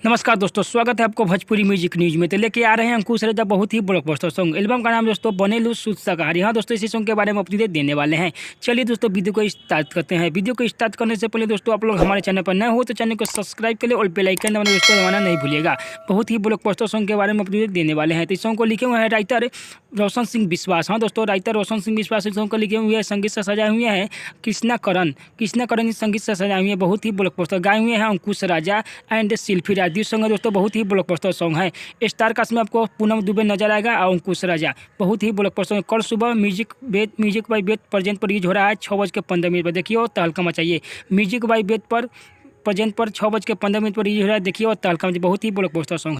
नमस्कार दोस्तों, स्वागत है आपको भोजपुरी म्यूजिक न्यूज में। तो लेके आ रहे हैं अंकुश रजा बहुत ही ब्लॉकबस्टर सॉन्ग। एल्बम का नाम दोस्तों बनेलू शुद्ध शाकाहारी। हाँ दोस्तों, इसी सॉन्ग के बारे में अपडेट देने वाले हैं। चलिए दोस्तों, वीडियो को स्टार्ट करते हैं। वीडियो को स्टार्ट करने से पहले दोस्तों, आप लोग हमारे चैनल पर नए हो तो चैनल को सब्सक्राइब कर ले और बेल आइकन दबाना दोस्तों दबाना नहीं भूलिएगा। बहुत ही ब्लॉकबस्टर सॉन्ग के बारे में अपडेट देने वाले हैं। तो इस सॉन्ग को लिखे हुए हैं राइटर रोशन सिंह विश्वास। हाँ दोस्तों, राइटर रोशन सिंह विश्वास इस सॉन्ग को लिखे हुए हैं। संगीत से सजाए हुए हैं कृष्णा करण इस संगीत से सजाए हुए हैं। बहुत ही ब्लॉकबस्टर गाए हुए हैं अंकुश राजा एंड शिल्पी राज। सॉन्ग है दोस्तों, बहुत ही ब्लॉकबस्टर सॉन्ग है। स्टार कास्ट में आपको पूनम दुबे नजर आएगा और अंकुश राजा। बहुत ही ब्लॉकबस्टर। कल सुबह म्यूजिक बाई बेद प्रेजेंट पर यूज हो रहा है 6:15 पर। देखिए और तहलका मचाइए। म्यूजिक बाई बेद पर प्रेजेंट पर 6:15 पर यूज हो रहा है। देखिए और तहलका मचाइए। बहुत ही ब्लॉकबस्टर सॉन्ग।